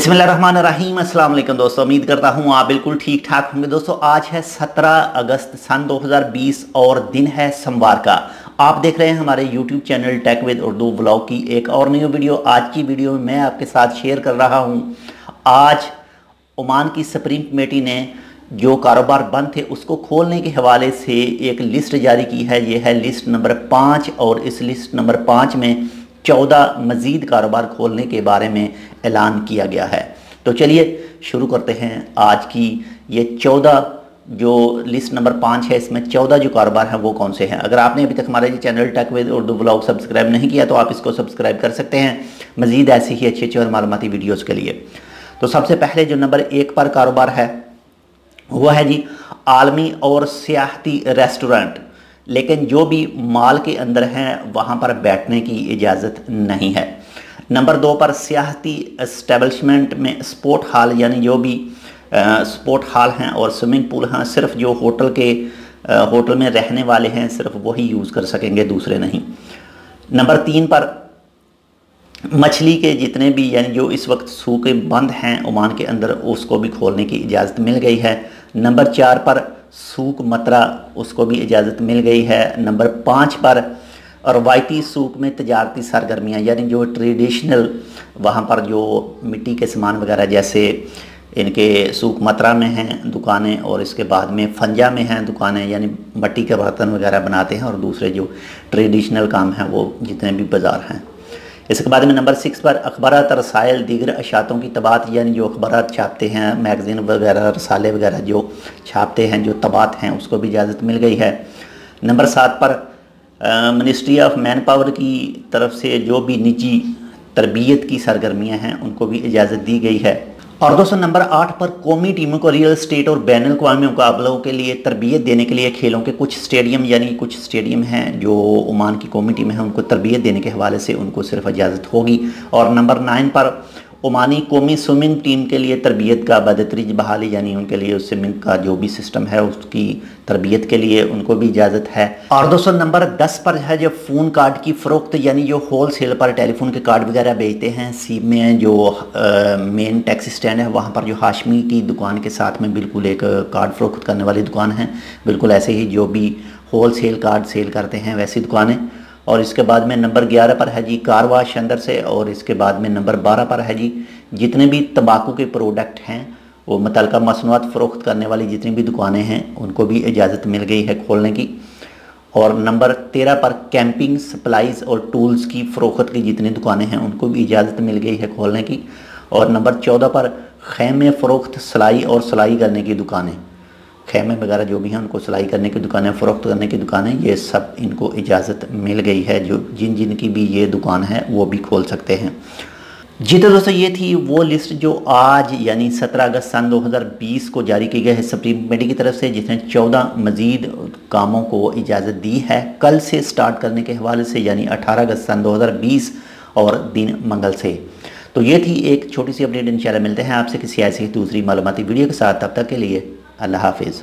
बिस्मिल्लाहिर्रहमानिर्रहीम। अस्सलाम वालेकुम दोस्तों, उम्मीद करता हूँ आप बिल्कुल ठीक ठाक होंगे। दोस्तों आज है 17 अगस्त सन 2020 और दिन है सोमवार का। आप देख रहे हैं हमारे YouTube channel Tech with Urdu Vlog की एक और न्यू वीडियो। आज की वीडियो में मैं आपके साथ शेयर कर रहा हूँ, आज ओमान की सुप्रीम कमेटी ने जो कारोबार बंद थे उसको खोलने के हवाले से एक लिस्ट जारी की है। ये है लिस्ट नंबर 5 और इस लिस्ट नंबर 5 में 14 मज़ीद कारोबार खोलने के बारे में ऐलान किया गया है। तो चलिए शुरू करते हैं। आज की ये 14 जो लिस्ट नंबर 5 है, इसमें 14 जो कारोबार हैं वो कौन से हैं। अगर आपने अभी तक हमारा ये channel Tech with Urdu Vlog subscribe नहीं किया तो आप इसको सब्सक्राइब कर सकते हैं मज़ीद ऐसी ही अच्छी और मालूमाती वीडियोज़ के लिए। तो सबसे पहले जो नंबर 1 पर कारोबार है वो है जी आलमी और सियाहती रेस्टोरेंट, लेकिन जो भी मॉल के अंदर हैं वहाँ पर बैठने की इजाज़त नहीं है। नंबर 2 पर सियाहती एस्टेब्लिशमेंट में स्पोर्ट हॉल, यानी जो भी स्पोर्ट हॉल हैं और स्विमिंग पूल हैं, सिर्फ जो होटल में रहने वाले हैं सिर्फ वही यूज़ कर सकेंगे, दूसरे नहीं। नंबर 3 पर मछली के जितने भी यानी जो इस वक्त सूकें बंद हैं ओमान के अंदर उसको भी खोलने की इजाज़त मिल गई है। नंबर 4 पर सूक मतरा, उसको भी इजाज़त मिल गई है। नंबर 5 पर रवायती सूक में तजारती सरगर्मियाँ, यानी जो ट्रेडिशनल वहाँ पर जो मिट्टी के सामान वगैरह जैसे इनके सूक मतरा में हैं दुकानें और इसके बाद में फंजा में हैं दुकानें, यानी मिट्टी के बर्तन वगैरह बनाते हैं और दूसरे जो ट्रेडिशनल काम हैं वो जितने भी बाज़ार हैं। इसके बाद में नंबर 6 पर अखबारात रसायल दीगर अशातों की तबात, यानी जो अखबारात छापते हैं मैगज़ीन वगैरह रसाले वगैरह जो छापते हैं जो तबात हैं उसको भी इजाज़त मिल गई है। नंबर 7 पर मिनिस्ट्री ऑफ मैन पावर की तरफ से जो भी निजी तरबियत की सरगर्मियाँ हैं उनको भी इजाज़त दी गई है। और दोस्तों नंबर 8 पर कौमी टीमों को रियल स्टेट और बैन अल-अक़वामी मुकाबलों के लिए तरबियत देने के लिए खेलों के कुछ स्टेडियम, यानी कुछ स्टेडियम हैं जो ओमान की कौमी टीम है उनको तरबियत देने के हवाले से उनको सिर्फ इजाज़त होगी। और नंबर 9 पर ओमानी कौमी स्विमिंग टीम के लिए तरबियत का बदतरीज बहाली, यानी उनके लिए उस स्विमिंग का जो भी सिस्टम है उसकी तरबियत के लिए उनको भी इजाज़त है। और दोस्तों नंबर 10 पर है जो फ़ोन कार्ड की फ़रोख्त, यानी जो होल सेल पर टेलीफोन के कार्ड वगैरह बेचते हैं। सीब में जो मेन टैक्सी स्टैंड है वहाँ पर जो हाशमी की दुकान के साथ में बिल्कुल एक कार्ड फ़रोख्त करने वाली दुकान है, बिल्कुल ऐसे ही जो भी होल सेल कार्ड सेल करते हैं वैसी दुकानें। और इसके बाद में नंबर 11 पर है जी कार वाश अंदर से। और इसके बाद में नंबर 12 पर है जी जितने भी तंबाकू के प्रोडक्ट हैं वो मुतल्लिका मसनूआत फ़रोख्त करने वाली जितनी भी दुकानें हैं उनको भी इजाज़त मिल गई है खोलने की। और नंबर 13 पर कैंपिंग सप्लाईज़ और टूल्स की फ़रोख्त की जितनी दुकानें हैं उनको भी इजाज़त मिल गई है खोलने की। और नंबर 14 पर ख़ैमे फ़रोख्त सिलाई और सिलाई करने की दुकानें, खैमे वगैरह जो भी हैं उनको सिलाई करने की दुकानें, फ़रोख्त करने की दुकानें, ये सब इनको इजाज़त मिल गई है। जो जिन की भी ये दुकान है वो भी खोल सकते हैं जी। तो दोस्तों ये थी वो लिस्ट जो आज यानी 17 अगस्त सन 2020 को जारी की गई है सुप्रीम कमेटी की तरफ से, जिसने 14 मज़ीद कामों को इजाज़त दी है कल से स्टार्ट करने के हवाले से, यानी 18 अगस्त सन 2020 और दिन मंगल से। तो ये थी एक छोटी सी अपडेट। इंशाल्लाह मिलते हैं आपसे किसी ऐसी दूसरी मालूमाती वीडियो के साथ। तब तक के लिए अल्लाह हाफिज़।